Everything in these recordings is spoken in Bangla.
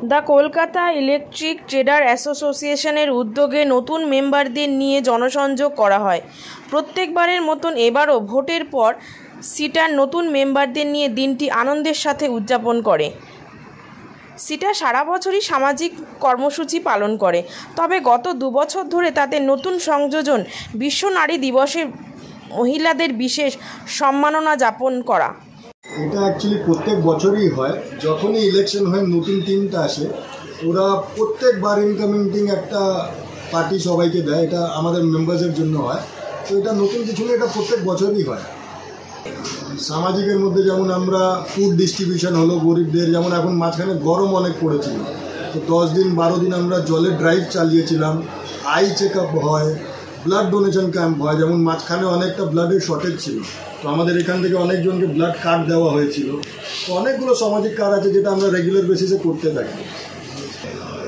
দ্য কলকাতা ইলেকট্রিক ট্রেডার অ্যাসোসিয়েশনের উদ্যোগে নতুন মেম্বারদের নিয়ে জনসংযোগ করা হয়। প্রত্যেকবারের মতন এবারও ভোটের পর সিটার নতুন মেম্বারদের নিয়ে দিনটি আনন্দের সাথে উদযাপন করে। সিটা সারা বছরই সামাজিক কর্মসূচি পালন করে, তবে গত 2 বছর ধরে তাদের নতুন সংযোজন বিশ্ব নারী দিবসে মহিলাদের বিশেষ সম্মাননা জ্ঞাপন করা। এটা অ্যাকচুয়ালি প্রত্যেক বছরই হয়, যখনই ইলেকশন হয় নতুন টিমটা আসে, ওরা প্রত্যেকবার ইনকামিং টিম একটা পার্টি সবাইকে দেয়। এটা আমাদের মেম্বার্সের জন্য হয়, তো এটা নতুন কিছু না, এটা প্রত্যেক বছরই হয়। সামাজিকের মধ্যে যেমন আমরা ফুড ডিস্ট্রিবিউশন হলো গরিবদের, যেমন এখন মাঝখানে গরম অনেক পড়েছিল, তো 10 দিন 12 দিন আমরা জলের ড্রাইভ চালিয়েছিলাম। আই চেক আপ হয়, ব্লাড ডোনেশন ক্যাম্প হয়, যেমন মাঝখানে অনেকটা ব্লাডের শর্টেজ ছিল, তো আমাদের এখান থেকে অনেকজনকে ব্লাড কার্ড দেওয়া হয়েছিল। তো অনেকগুলো সামাজিক কাজ আছে যেটা আমরা রেগুলার বেসিসে করতে থাকি।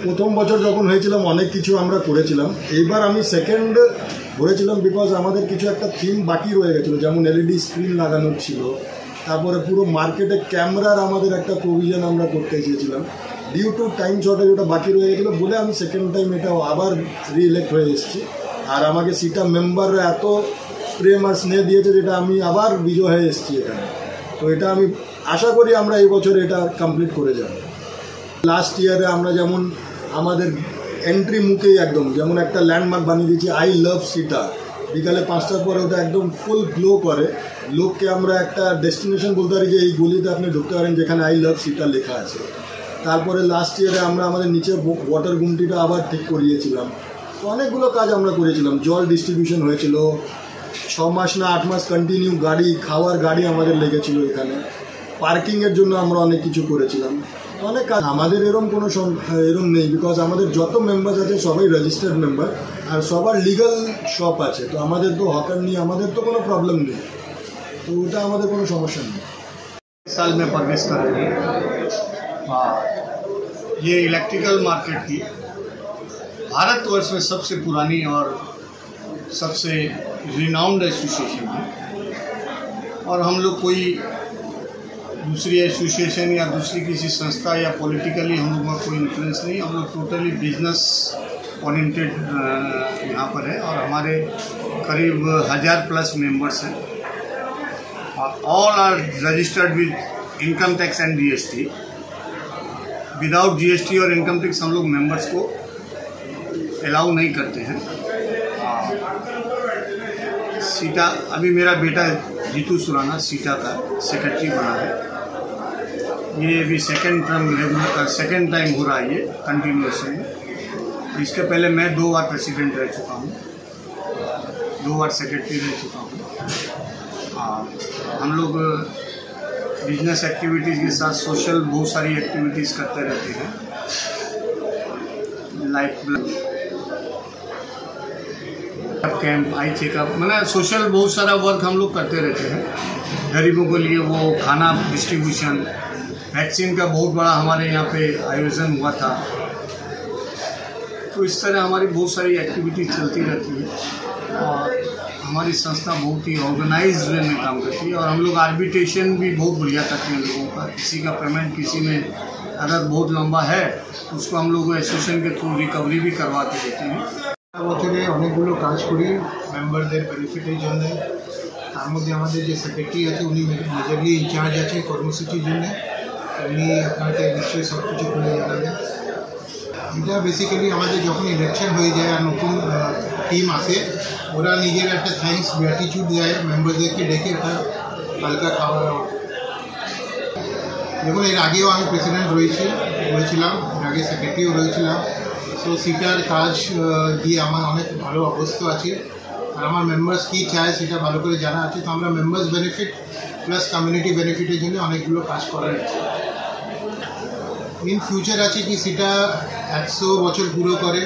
প্রথম বছর যখন হয়েছিলাম অনেক কিছু আমরা করেছিলাম, এইবার আমি সেকেন্ড ধরেছিলাম বিকজ আমাদের কিছু একটা থিম বাকি রয়ে গেছিলো, যেমন এলইডি স্ক্রিন লাগানোর ছিল, তারপরে পুরো মার্কেটে ক্যামেরার আমাদের একটা প্রভিশন আমরা করতে চেয়েছিলাম। ডিউ টু টাইম শর্টেজ ওটা বাকি রয়ে গেছিলো বলে আমি সেকেন্ড টাইম এটা আবার রিইলেক্ট হয়ে এসেছি। আর আমাকে সিটা মেম্বাররা এত প্রেম আর স্নেহ দিয়েছে যেটা আমি আবার বিজয় হয়ে এসেছি এখানে। তো এটা আমি আশা করি আমরা এই বছর এটা কমপ্লিট করে যাব। লাস্ট ইয়ারে আমরা যেমন আমাদের এন্ট্রি মুখেই একদম যেমন একটা ল্যান্ডমার্ক বানিয়ে দিয়েছি, আই লাভ সিটা। বিকালে 5টার পরে ওটা একদম ফুল গ্লো করে, লোককে আমরা একটা ডেস্টিনেশন বলতে পারি যে এই গলিতে আপনি ঢুকতে পারেন যেখানে আই লাভ সিটা লেখা আছে। তারপরে লাস্ট ইয়ারে আমরা আমাদের নিচে ওয়াটার গুমটিটা আবার ঠিক করিয়েছিলাম। তো অনেকগুলো কাজ আমরা করেছিলাম। জল ডিস্ট্রিবিউশন হয়েছিল 6 মাস না 8 মাস কন্টিনিউ, গাড়ি খাওয়ার গাড়ি আমাদের লেগেছিল এখানে। পার্কিংয়ের জন্য আমরা অনেক কিছু করেছিলাম, অনেক কাজ। আমাদের এরম নেই, বিকজ আমাদের যত মেম্বার আছে সবাই রেজিস্টার্ড মেম্বার আর সবার লিগাল শপ আছে। তো আমাদের তো হকার নিয়ে আমাদের তো কোনো প্রবলেম নেই, তো ওটা আমাদের কোনো সমস্যা নেই। साल में प्रवेश करेंगे। हाँ, ये इलेक्ट्रिकल मार्केट की भारतवर्ष में सबसे पुरानी और सबसे रिनाउंड एसोसिएशन है, और हम लोग कोई दूसरी एसोसिएशन या दूसरी किसी संस्था या पॉलिटिकली हम लोग का कोई इन्फ्लुएंस नहीं। हम लोग टोटली बिजनेस ओरिएंटेड यहाँ पर है, और हमारे करीब 1000+ मेंबर्स हैं। All are registered with income tax and GST. Without GST और इनकम टैक्स हम लोग मेंबर्स को अलाउ नहीं करते हैं। सीटा अभी मेरा बेटा जीतू सुराना सीटा का सेक्रेटरी बना है। ये अभी सेकेंड टाइम हो रहा है ये कंटिन्यूएशन में। इसके पहले मैं 2 बार प्रेसिडेंट रह चुका हूँ, 2 बार सेक्रेटरी रह चुका हूँ। हम लोग बिजनेस एक्टिविटीज़ के साथ सोशल बहुत सारी एक्टिविटीज़ करते रहते हैं, लाइक कैंप, आई चेकअप, मतलब सोशल बहुत सारा वर्क हम लोग करते रहते हैं। गरीबों के लिए वो खाना डिस्ट्रीब्यूशन, वैक्सीन का बहुत बड़ा हमारे यहाँ पे आयोजन हुआ था। तो इस तरह हमारी बहुत सारी एक्टिविटीज चलती रहती है, और हमारी संस्था बहुत ही ऑर्गेनाइज्ड वे में काम करती है। और हम लोग आर्बिट्रेशन भी बहुत बढ़िया करते हैं लोगों का। किसी का पेमेंट किसी में अगर बहुत लंबा है तो उसको हम लोग एसोसिएशन के थ्रू रिकवरी भी करवा के देते हैं। বছরে অনেকগুলো কাজ করি মেম্বারদের বেনিফিটের জন্য। তার মধ্যে আমাদের যে সেক্রেটারি আছে উনি মেজরলি ইনচার্জ আছে কর্মসূচির জন্য, উনি আপনাকে নিশ্চয়ই সব কিছু খুলে জানাবেন। এটা বেসিক্যালি আমাদের যখন ইলেকশন হয়ে যায় আর নতুন টিম আসে, ওরা নিজের একটা থ্যাঙ্কস গ্র্যাটিটিউড দেয় মেম্বারদেরকে ডেকে, একটা হালকা খাওয়া দাওয়া। দেখুন, এর আগেও আমি প্রেসিডেন্ট রয়েছিলাম, এর আগে সেক্রেটারিও রয়েছিলাম। তো সিটার কাজ দিয়ে আমার অনেক ভালো অবস্থ আছে, আর আমার মেম্বার্স কী চায় সেটা ভালো করে জানা আছে। তো আমরা মেম্বার্স বেনিফিট প্লাস কমিউনিটি বেনিফিটের জন্য অনেকগুলো কাজ করার ইন ফিউচার আছে কি সেটা 100 বছর পুরো করে,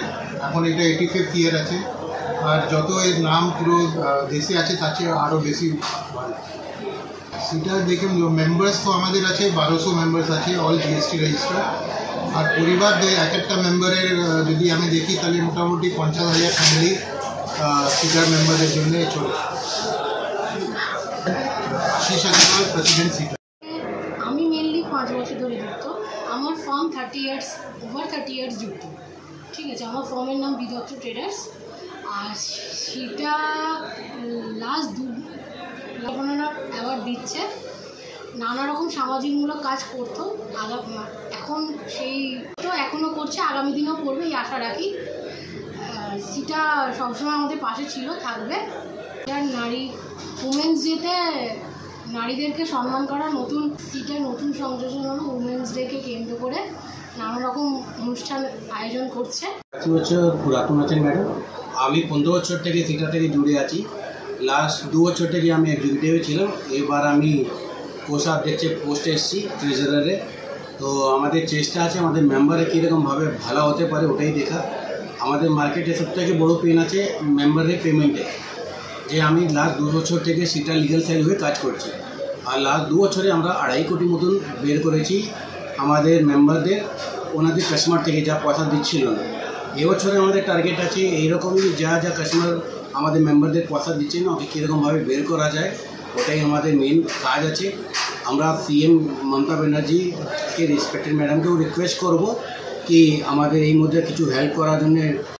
এখন এটা 85th ইয়ার আছে, আর যত এর নাম পুরো দেশে আছে তার চেয়ে আরও বেশি। সেটা দেখুন মেম্বার্স তো আমাদের আছে 1200 মেম্বার্স আছে, অল জিএসটি রেজিস্টার। আর পরিবার এক একটা মেম্বারের যদি আমি দেখি তাহলে মোটামুটি 50,000 ফ্যামিলি সিটার মেম্বারের জন্য চলে। আশিস আগরওয়াল, প্রেসিডেন্ট সিটার। আমি মেনলি 5 বছর ধরে যুক্ত। আমার ফার্ম 30 ইয়ার্স ওভার 30 ইয়ার্স যুক্ত। ঠিক আছে, আমার ফার্মের নাম বিদত্ত ট্রেডার্স। আর সেটা লাস্ট 2 অ্যাওয়ার্ড দিচ্ছে, নানা রকম সামাজিকমূলক কাজ করতো এখন তো এখনও করছে, আগামী দিনেও করবে এই আশা রাখি। সেটা সবসময় আমাদের পাশে ছিল, থাকবে। নারী উমেন্স ডেতে নারীদেরকে সম্মান করার নতুন সংযোজন হলো উমেন্স ডেকে কেন্দ্র করে নানা রকম অনুষ্ঠান আয়োজন করছে। 25 বছর পুরাতন আছেন ম্যাডাম। আমি 15 বছর থেকে সেটা থেকে জুড়ে আছি। লাস্ট 2 বছর থেকে আমি এক্সিকিউটিভে ছিলাম, এবার আমি কোষাধ্যক্ষে পোস্টে এসেছি ট্রেজারারে। তো আমাদের চেষ্টা আছে আমাদের মেম্বারে কীরকমভাবে ভালো হতে পারে ওটাই দেখা। আমাদের মার্কেটে সবথেকে বড় পেন আছে মেম্বারের পেমেন্টে, যে আমি লাস্ট 2 বছর থেকে সেটা লিগ্যাল সাইড হয়ে কাজ করছি। আর লাস্ট 2 বছরে আমরা 2.5 কোটি মতন বের করেছি আমাদের মেম্বারদের ওনাদের কাস্টমার থেকে যা পয়সা দিচ্ছিল না। এবছরে আমাদের টার্গেট আছে এইরকমই যা কাস্টমার আমাদের মেম্বারদের পয়সা দিচ্ছে না ওকে কীরকমভাবে বের করা যায়, ওটাই আমাদের মেন কাজ আছে। আমরা সিএম মমতা ব্যানার্জিকে রেসপেক্টেড ম্যাডামকেও রিকোয়েস্ট করব কি আমাদের এই মধ্যে কিছু হেল্প করার জন্য